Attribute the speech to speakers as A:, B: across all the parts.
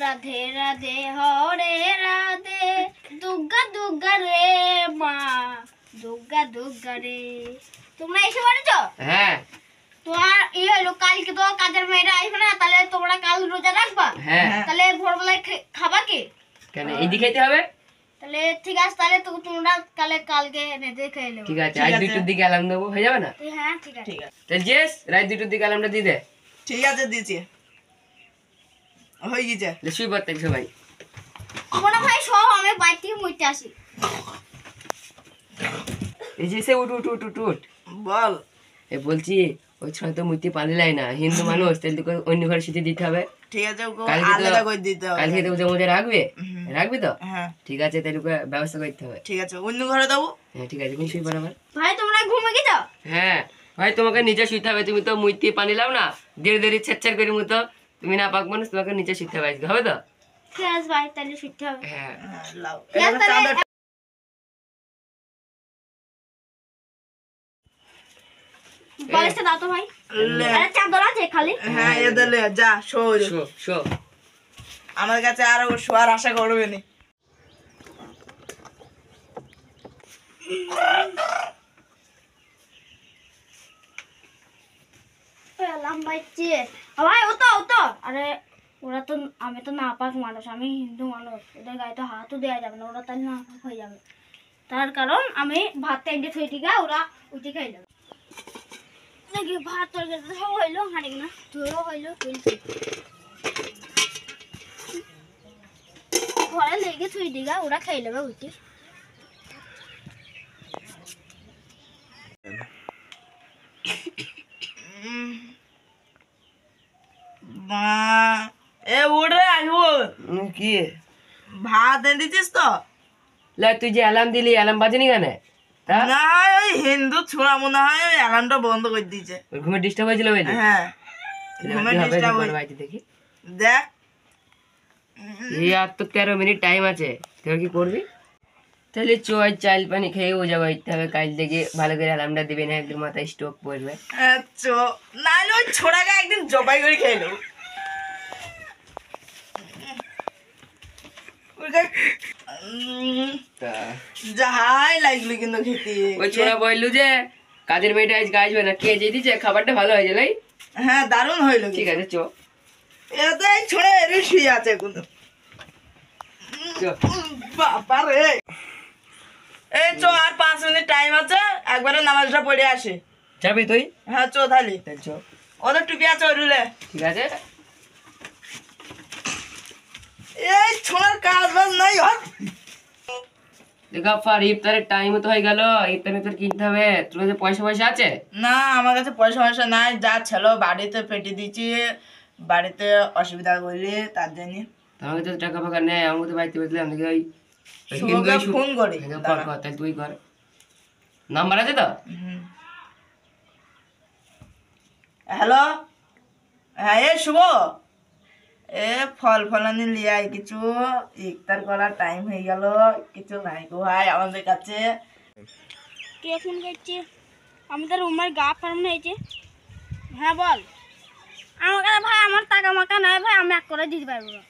A: রাধে রাধে হরে রাধে দুর্গা দুর্গা রে মা দুর্গা দুর্গা রে। তোমরা এসে পড়েছো?
B: হ্যাঁ।
A: তোমার হলো কালকে তো কাজের মেয়েরা আসবে না, তাহলে তোমরা কাল রোজা রাখবা?
B: হ্যাঁ।
A: তাহলে ভোরবেলায় খাবা কি?
B: কেন এই খেতে হবে?
A: তাহলে ঠিক আছে, তাহলে তো তোমরা কালকে রেঁধে খেয়ে নেবো।
B: ঠিক আছে, আজ 2টার দিকে অ্যালার্ম দেবো, হয়ে যাবে না?
A: হ্যাঁ ঠিক আছে।
B: তাহলে জেস রাত 2টার দিকে অ্যালার্মটা দিয়ে দে।
C: ঠিক আছে, দিয়েছি, হয়ে গেছে।
B: শুই পড়তে সবাই।
A: আমরা ভাই সব আমি বাইরে থেকে মুইতে আসি।
B: এই যে সে উঠ উঠ উঠ উঠ উঠ।
C: বল।
B: এ বলছি ওই ছয় তো মুইতে পালিলাই না, হিন্দু মানুষ, তাহলে তোকে অন্য ঘরে শীতে দিতে হবে।
C: ঠিক আছে,
B: আলাদা
C: করে দিতে হবে।
B: কালকে তো মজা রাখবে, রাখবি তো?
C: হ্যাঁ
B: ঠিক আছে, তাহলে ওকে ব্যবস্থা করতে হবে।
C: ঠিক আছে, অন্য ঘরে দেবো।
B: হ্যাঁ ঠিক আছে, তুমি শুই পড় আবার।
A: ভাই তোমরা ঘুমে গেছো?
B: হ্যাঁ ভাই, তোমাকে নিচে শুইতে হবে, তুমি তো মুইতে পানিলাম না, দেরি দেরি ছেচ্ছার করে মতো, তুমি না পাক মানুষ, তোমাকে নিচে শুইতে হবে, আজকে হবে তো?
A: ঠিক আছে ভাই, তাহলে শুতে হবে।
B: হ্যাঁ।
C: লাও,
A: ঠিক আছে, তাহলে পলিশটা দাও তো ভাই। আরে চাদর আছে খালি?
C: হ্যাঁ এদের লে যা, শো।
B: Show show.
C: আমার কাছে আর শোয়ার আশা করবে না।
A: ভাই ও তো আরে ওরা তো, আমি তো নাপাক মানুষ, আমি হিন্দু মানুষ, ওদের গায়ে তো হাতও দেওয়া যাবে না, ওরা তাহলে নাপাক হয়ে যাবে। তার কারণ আমি ভাত টাইমে থই দিগা, ওরা উঠে খাই যাবে। দেখি ভাত তরকারি সব হইলো, হাঁড়ি না ধুয়েও হইলো, ঘরে লেগে থই দিগা, ওরা খাই নেবে উঠে।
C: মা এ উঠ রে, আসবো।
B: কি
C: ভাত এনে দিচ্ছিস তো?
B: লে তুই যে অ্যালার্ম দিলি, অ্যালার্ম বাজেনি কেন?
C: না হয় ওই হিন্দু ছোড়া মনে হয় ওই অ্যালার্মটা বন্ধ করে দিয়েছে।
B: ঘুমে ডিস্টার্ব হয়েছিল বুঝলি?
C: হ্যাঁ ঘুমে ডিস্টার্ব হয়ে।
B: দেখি
C: দেখ
B: এই আর তো 13 মিনিট টাইম আছে, তুই কি করবি? তাহলে চল চাল পানি খেয়ে ও যাবো ইতে হবে, কাল থেকে ভালো করে অ্যালার্মটা দিবি, না একদম মাথায় স্ট্রোক পড়বে।
C: আচ্ছা, নাহলে ওই ছোড়াকে একদিন জবাই করে খেয়ে নেবো। যাহাই লাগলো কিন্তু খেতে।
B: ওই ছোড়া বললু যে কাজের মেয়েটা আজকে আসবে না, কে যে দিচ্ছে খাবারটা ভালো হয়েছে লাই?
C: হ্যাঁ দারুণ হইলো।
B: ঠিক আছে চো।
C: এটা তো এই ছোড়া এরই শুয়ে আছে কিন্তু। বাবা রে, এই চো, আর 5 মিনিট টাইম আছে, একবারে নামাজটা পড়ে আসে।
B: যাবি তুই?
C: হ্যাঁ চো তাহলে।
B: চো।
C: ওদের টুপি আছে ওইলে।
B: ঠিক আছে।
C: এই ছোড়ার কাজ বাজ নাই হয়।
B: দেখা ফার ইফতারের টাইম তো হয়ে গেল, ইফতার কিনতে হবে, তোর কাছে পয়সা আছে?
C: না আমার কাছে পয়সা নাই, যা ছিল বাড়িতে পেটে দিচ্ছি, বাড়িতে অসুবিধা করলে তার জন্য।
B: আমাকে তো টাকা ফাঁকা নেই, আমাকে তো বাড়িতে বেতলাম দেখি ওই
C: শুভকে ফোন করি।
B: তাহলে তুই কর, নাম্বার আছে তো?
C: হ্যালো, হ্যাঁ এ শুভ, এ ফল ফলানি লিয়াই কিছু, ইফতার করার টাইম হয়ে গেল, কিছু নাই গো ভাই আমাদের কাছে।
A: কে ফোন করছে? আমাদের রুমের গা ফার্ম হয়েছে। হ্যাঁ বল। আমার কাছে ভাই আমার টাকা মাকা নাই ভাই, আমি এক করে দিতে পারবো না।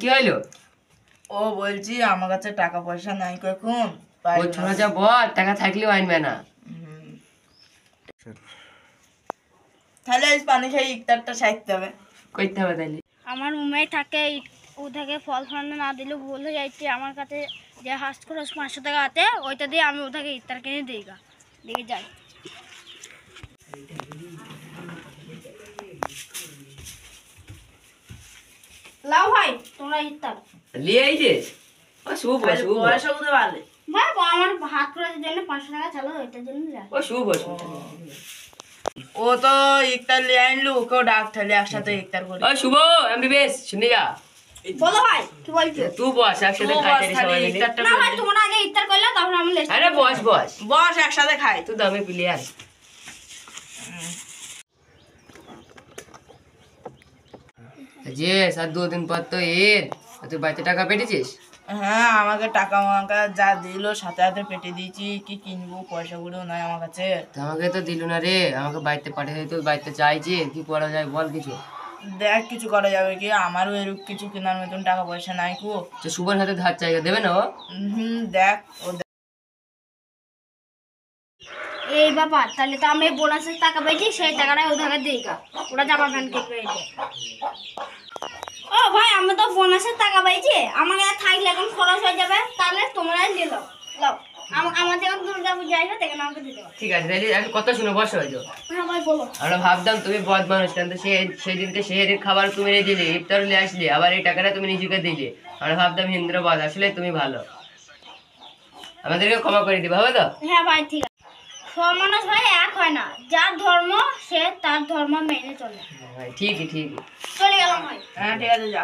B: কি হইলো?
C: ও বলছি আমার কাছে টাকা পয়সা নাই কখন।
B: ওই ছোড়া যা বল, টাকা থাকলেও আনবে না।
C: তাহলে পানি খাই ইফতারটা সাইতে হবে,
B: করতে হবে তাইলে।
A: আমার রুমে থাকে, ও থেকে ফল ফলানো না দিলে ভুল হয়ে যাচ্ছে। আমার কাছে যে হাস্ট খরচ 500 টাকা আছে, ওইটা দিয়ে আমি ওটাকে ইফতার কিনে দিই গা, দেখে যাই। লাও ভাই তোমরা ইফতার
B: লিয়ে আইছিস? ও শুভ শুভ।
C: পয়সা কোথায় পারলে?
A: ভাই আমার হাত খরচের জন্য 500 টাকা চালো, ওইটার জন্য যাই।
B: ও শুভ শুভ।
C: ও তো ইফতার লিয়ে আনলু, ওকেও ডাক তাহলে একসাথে ইফতার করি।
B: ও শুভ এমবিবিএস শুনে যা।
A: বলো ভাই কি বলছো?
B: তুই বস, একসাথে খাই সবাই মিলে।
A: না ভাই তোমরা আগে ইফতার করলে তারপর আমি লেস্ট।
B: আরে বস বস
C: বস একসাথে খাই।
B: তুই দামে প্লেয়ার। যে 7-2 দিন পর তো ঈদ, তুই বাড়িতে টাকা পেটেছিস?
C: হ্যাঁ আমাকে টাকা মাকা যা দিল সাথে সাথে পেটে দিয়েছি, কি কিনবো পয়সা গুলো নাই আমার কাছে।
B: আমাকে তো দিল না রে, আমাকে বাড়িতে পাঠিয়ে দিত, বাড়িতে চাইছি, কি করা যায় বল কিছু।
C: দেখ কিছু করা যাবে কি, আমারও এরকম কিছু কেনার মতন টাকা পয়সা নাই কো।
B: তো শুভর হাতে ধার চাইগা দেবে না ও?
C: দেখ ও
A: এই ব্যাপার, তাহলে তো আমি বোনাসের টাকা পেয়েছি, সেই টাকাটা ওদেরকে দিই গা, ওরা জামা প্যান্ট কিনবে। ও ভাই, আমি তো বোনাসের টাকা পেয়েছি, আমাকে আর থাকলে এখন খরচ হয়ে যাবে, তাহলে তোমরাই নিয়ে নাও। নাও, আমার যখন দুর্গা পূজা আসবে তখন আমাকে দিতে পারো।
B: ঠিক আছে, তাহলে আমি কথা শুনে বসো হয়তো।
A: হ্যাঁ ভাই বলো।
B: আমরা ভাবতাম তুমি বদ মানুষ, কিন্তু সেদিনকে সেহেরির খাবার তুমি নিয়ে দিলে, ইফতার নিয়ে আসলে, আবার এই টাকাটা তুমি নিজেকে দিলে। আমরা ভাবতাম হিন্দ্র বদ, আসলে তুমি ভালো, আমাদেরকে ক্ষমা করে দিবে, হবে তো?
A: হ্যাঁ ভাই ঠিক আছে। সব মানুষ ভাই এক হয় না, যার ধর্ম সে তার ধর্ম মেনে চলে।
B: ভাই ঠিকই ঠিকই।
A: চলে গেলাম ভাই।
C: হ্যাঁ ঠিক আছে যা।